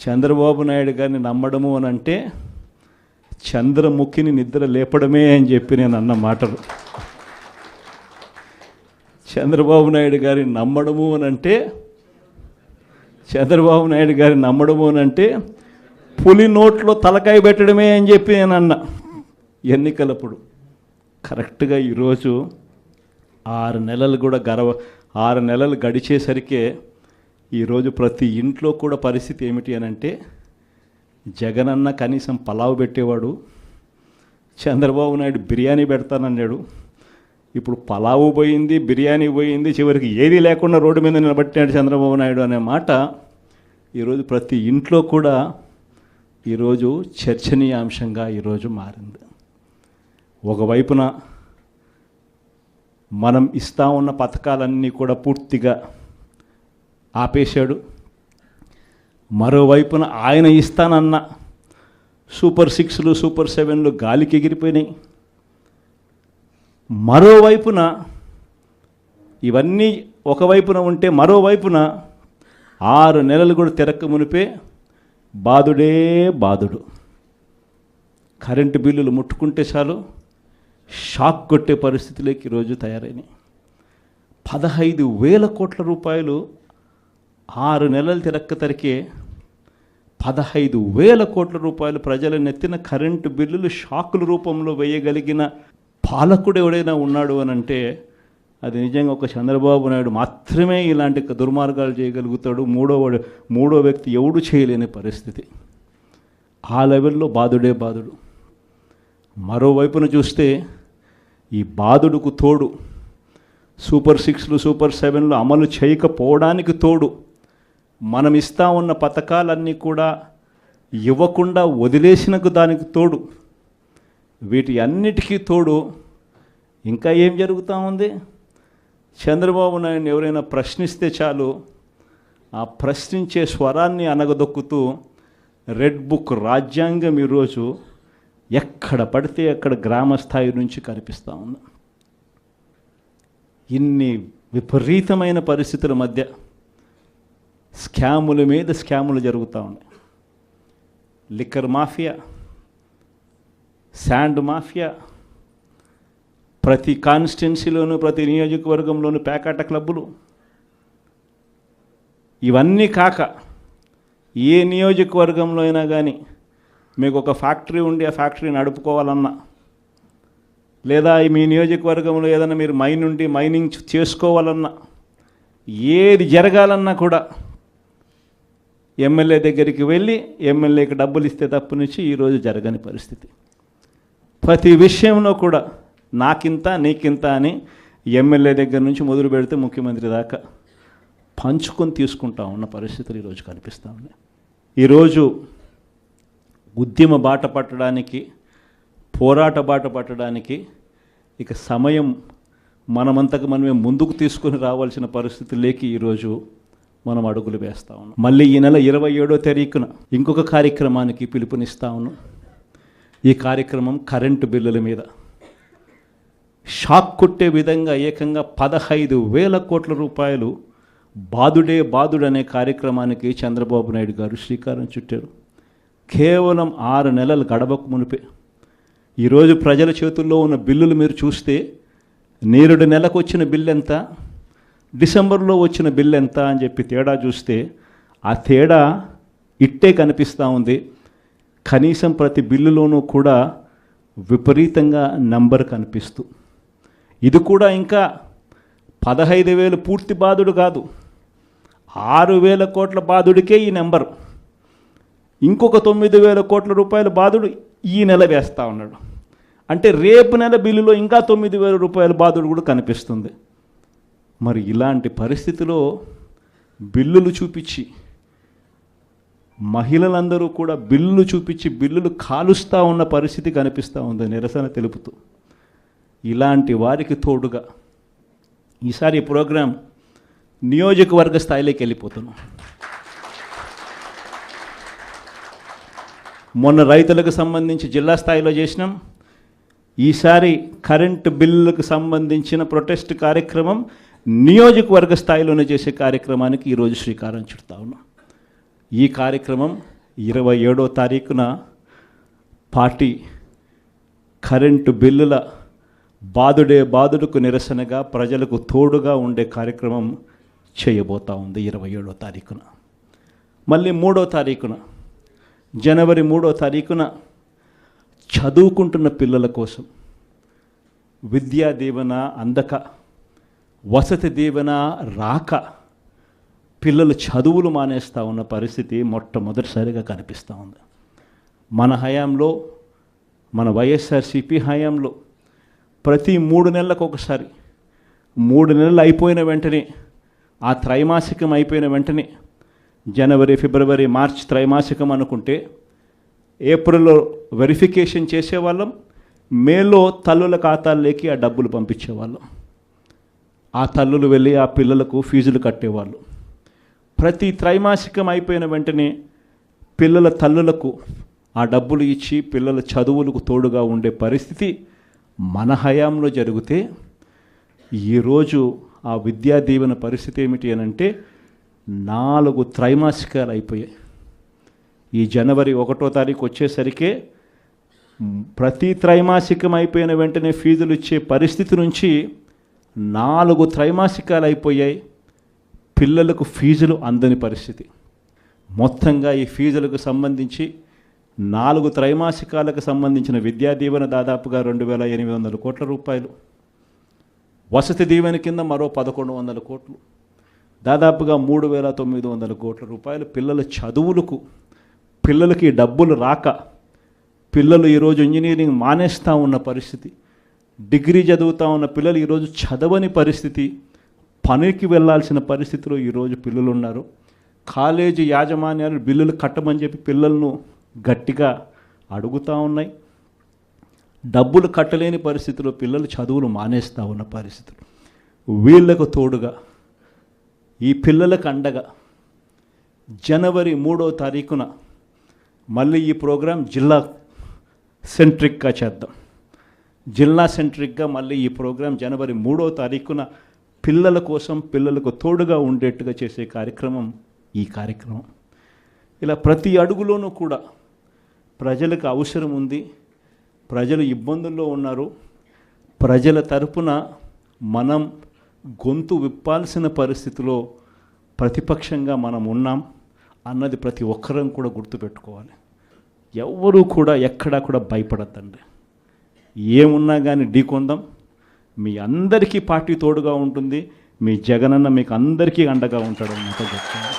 చంద్రబాబు నాయుడు గారిని నమ్మడము అని అంటే చంద్రముఖిని నిద్ర లేపడమే అని చెప్పి నేను అన్న మాటలు. చంద్రబాబు నాయుడు గారిని నమ్మడము అని అంటే చంద్రబాబు నాయుడు గారిని నమ్మడము అని అంటే పులి నోట్లో తలకాయ పెట్టడమే అని చెప్పి నేను అన్న ఎన్నికలప్పుడు. కరెక్ట్గా ఈరోజు 6 నెలలు కూడా 6 నెలలు గడిచేసరికే ఈరోజు ప్రతి ఇంట్లో కూడా పరిస్థితి ఏమిటి అని అంటే జగనన్న కనీసం పలావ్ పెట్టేవాడు, చంద్రబాబు నాయుడు బిర్యానీ పెడతానన్నాడు. ఇప్పుడు పలావు పోయింది, బిర్యానీ పోయింది, చివరికి ఏది లేకుండా రోడ్డు మీద నిలబట్టినాడు చంద్రబాబు నాయుడు అనే మాట ఈరోజు ప్రతి ఇంట్లో కూడా ఈరోజు చర్చనీయాంశంగా ఈరోజు మారింది. ఒకవైపున మనం ఇస్తా ఉన్న పథకాలన్నీ కూడా పూర్తిగా ఆపేశాడు, మరోవైపున ఆయన ఇస్తానన్న సూపర్ 6లు సూపర్ 7లు గాలికి ఎగిరిపోయినాయి. మరోవైపున ఇవన్నీ ఒకవైపున ఉంటే మరోవైపున 6 నెలలు కూడా తిరక్క మునిపే బాధుడే బాధుడు. కరెంటు బిల్లులు ముట్టుకుంటే చాలు షాక్ కొట్టే పరిస్థితిలోకి ఈరోజు తయారైనాయి. 15,000 కోట్ల రూపాయలు 6 నెలలు తిరక్క తరికే 15,000 కోట్ల రూపాయలు ప్రజల నెత్తిన కరెంటు బిల్లులు షాకుల రూపంలో వేయగలిగిన పాలకుడు ఎవడైనా ఉన్నాడు అని అంటే అది నిజంగా ఒక చంద్రబాబు నాయుడు మాత్రమే ఇలాంటి దుర్మార్గాలు చేయగలుగుతాడు. మూడో వ్యక్తి ఎవడు చేయలేని పరిస్థితి. ఆ లెవెల్లో బాధుడే బాధుడు. మరోవైపున చూస్తే ఈ బాధుడుకు తోడు సూపర్ 6లు సూపర్ 7లు అమలు చేయకపోవడానికి తోడు మనం ఇస్తా ఉన్న పథకాలన్నీ కూడా ఇవ్వకుండా వదిలేసినకు దానికి తోడు, వీటి అన్నిటికీ తోడు ఇంకా ఏం జరుగుతూ ఉంది? చంద్రబాబు నాయుడు ఎవరైనా ప్రశ్నిస్తే చాలు ఆ ప్రశ్నించే స్వరాన్ని అనగదొక్కుతూ రెడ్ బుక్ రాజ్యాంగం ఈరోజు ఎక్కడ పడితే అక్కడ గ్రామ స్థాయి నుంచి కనిపిస్తూ ఉంది. ఇన్ని విపరీతమైన పరిస్థితుల మధ్య స్కాముల మీద స్కాములు జరుగుతూ ఉన్నాయి. లిక్కర్ మాఫియా, శాండ్ మాఫియా, ప్రతి కాన్స్టిట్యున్సీలోనూ ప్రతి నియోజకవర్గంలోనూ పేకాట క్లబ్బులు, ఇవన్నీ కాక ఏ నియోజకవర్గంలో అయినా కానీ మీకు ఒక ఫ్యాక్టరీ ఉండి ఆ ఫ్యాక్టరీ నడుపుకోవాలన్నా, లేదా మీ నియోజకవర్గంలో ఏదైనా మీరు మైన్ ఉండి మైనింగ్ చేసుకోవాలన్నా, ఏది జరగాలన్నా కూడా ఎమ్మెల్యే దగ్గరికి వెళ్ళి ఎమ్మెల్యేకి డబ్బులు ఇస్తే తప్పు నుంచి ఈరోజు జరగని పరిస్థితి. ప్రతి విషయంలో కూడా నాకింత నీకింత అని ఎమ్మెల్యే దగ్గర నుంచి మొదలు పెడితే ముఖ్యమంత్రి దాకా పంచుకొని తీసుకుంటా ఉన్న పరిస్థితులు ఈరోజు కనిపిస్తూ ఉన్నాయి. ఈరోజు ఉద్యమ బాట పట్టడానికి, పోరాట బాట పట్టడానికి ఇక సమయం మనమంతకు మనమే ముందుకు తీసుకొని రావాల్సిన పరిస్థితుల్లోకి ఈరోజు మనం అడుగులు వేస్తూ ఉన్నాం. మళ్ళీ ఈ నెల 27వ తారీఖున ఇంకొక కార్యక్రమానికి పిలుపునిస్తా ఉన్నాం. ఈ కార్యక్రమం కరెంటు బిల్లుల మీద షాక్ కొట్టే విధంగా ఏకంగా 15,000 కోట్ల రూపాయలు బాధుడే బాధుడు అనే కార్యక్రమానికి చంద్రబాబు నాయుడు గారు శ్రీకారం చుట్టారు. కేవలం 6 నెలలు గడవకు మునిపే ఈరోజు ప్రజల చేతుల్లో ఉన్న బిల్లులు మీరు చూస్తే నేరుడు నెలకు వచ్చిన బిల్లు ఎంత, డిసెంబర్లో వచ్చిన బిల్లు ఎంత అని చెప్పి తేడా చూస్తే ఆ తేడా ఇట్టే కనిపిస్తూ ఉంది. కనీసం ప్రతి బిల్లులోనూ కూడా విపరీతంగా నంబర్ కనిపిస్తూ, ఇది కూడా ఇంకా 15,000 పూర్తి బాధుడు కాదు, 6,000 కోట్ల బాధుడికే ఈ నెంబర్. ఇంకొక 9,000 కోట్ల రూపాయల బాధుడు ఈ నెల వేస్తూ ఉన్నాడు. అంటే రేపు నెల బిల్లులో ఇంకా 9,000 రూపాయల బాధుడు కూడా కనిపిస్తుంది. మరి ఇలాంటి పరిస్థితిలో బిల్లులు చూపించి మహిళలందరూ కూడా బిల్లులు చూపించి బిల్లులు కాలుస్తూ ఉన్న పరిస్థితి కనిపిస్తూ ఉంది నిరసన తెలుపుతూ. ఇలాంటి వారికి తోడుగా ఈసారి ఈ ప్రోగ్రాం నియోజకవర్గ స్థాయిలోకి వెళ్ళిపోతున్నాం. మొన్న రైతులకు సంబంధించి జిల్లా స్థాయిలో చేసినాం. ఈసారి కరెంటు బిల్లులకు సంబంధించిన ప్రొటెస్ట్ కార్యక్రమం నియోజకవర్గ స్థాయిలోనే చేసే కార్యక్రమానికి ఈరోజు శ్రీకారం చుడతా ఉన్నాం. ఈ కార్యక్రమం 27వ తారీఖున పార్టీ కరెంటు బిల్లుల బాధుడుకు నిరసనగా ప్రజలకు తోడుగా ఉండే కార్యక్రమం చేయబోతా ఉంది 27వ తారీఖున. మళ్ళీ 3వ తారీఖున జనవరి 3వ తారీఖున చదువుకుంటున్న పిల్లల కోసం విద్యా దీవెన అందక, వసతి దీవెన రాక పిల్లలు చదువులు మానేస్తూ ఉన్న పరిస్థితి మొట్టమొదటిసారిగా కనిపిస్తూ ఉంది. మన హయాంలో, మన వైఎస్ఆర్సీపీ హయాంలో ప్రతి 3 నెలలకు ఒకసారి, 3 నెలలు అయిపోయిన వెంటనే, ఆ త్రైమాసికం అయిపోయిన వెంటనే, జనవరి, ఫిబ్రవరి, మార్చ్ త్రైమాసికం అనుకుంటే ఏప్రిల్లో వెరిఫికేషన్ చేసేవాళ్ళం, మేలో తల్లుల ఖాతాల్లోకి ఆ డబ్బులు పంపించేవాళ్ళం. ఆ తల్లులు వెళ్ళి ఆ పిల్లలకు ఫీజులు కట్టేవాళ్ళు. ప్రతి త్రైమాసికం అయిపోయిన వెంటనే పిల్లల తల్లులకు ఆ డబ్బులు ఇచ్చి పిల్లల చదువులకు తోడుగా ఉండే పరిస్థితి మన హయాంలో జరిగితే, ఈరోజు ఆ విద్యా దీవెన పరిస్థితి ఏమిటి అని అంటే 4 త్రైమాసికాలు అయిపోయాయి. ఈ జనవరి 1వ తారీఖు వచ్చేసరికే ప్రతి త్రైమాసికం అయిపోయిన వెంటనే ఫీజులు ఇచ్చే పరిస్థితి నుంచి 4 త్రైమాసికాలు అయిపోయాయి. పిల్లలకు ఫీజులు అందని పరిస్థితి. మొత్తంగా ఈ ఫీజులకు సంబంధించి 4 త్రైమాసికాలకు సంబంధించిన విద్యా దీవెన దాదాపుగా 2,800 కోట్ల రూపాయలు, వసతి దీవెన కింద మరో 1,100 కోట్లు, దాదాపుగా 3,900 కోట్ల రూపాయలు పిల్లల చదువులకు, పిల్లలకి డబ్బులు రాక పిల్లలు ఈరోజు ఇంజనీరింగ్ మానేస్తూ ఉన్న పరిస్థితి, డిగ్రీ చదువుతూ ఉన్న పిల్లలు ఈరోజు చదవని పరిస్థితి, పనికి వెళ్ళాల్సిన పరిస్థితిలో ఈరోజు పిల్లలు ఉన్నారు. కాలేజీ యాజమాన్యాలు బిల్లులు కట్టమని చెప్పి పిల్లలను గట్టిగా అడుగుతూ ఉన్నాయి. డబ్బులు కట్టలేని పరిస్థితిలో పిల్లలు చదువులు మానేస్తూ ఉన్న పరిస్థితులు. వీళ్లకు తోడుగా, ఈ పిల్లలకు అండగా జనవరి 3వ తారీఖున మళ్ళీ ఈ ప్రోగ్రాం జిల్లా సెంట్రిక్గా చేద్దాం. జిల్లా సెంట్రిక్గా మళ్ళీ ఈ ప్రోగ్రాం జనవరి 3వ తారీఖున పిల్లల కోసం, పిల్లలకు తోడుగా ఉండేట్టుగా చేసే కార్యక్రమం ఈ కార్యక్రమం. ఇలా ప్రతి అడుగులోనూ కూడా ప్రజలకు అవసరం ఉంది, ప్రజలు ఇబ్బందుల్లో ఉన్నారు, ప్రజల తరపున మనం గొంతు విప్పాల్సిన పరిస్థితిలో ప్రతిపక్షంగా మనం ఉన్నాం అన్నది ప్రతి ఒక్కరం కూడా గుర్తుపెట్టుకోవాలి. ఎవ్వరూ కూడా ఎక్కడా కూడా భయపడద్దండి. ఏమున్నా కానీ ఢీకొందాం. మీ అందరికీ పార్టీ తోడుగా ఉంటుంది. మీ జగనన్న మీకు అందరికీ అండగా ఉంటాడు అన్నట్టు చెప్తాను.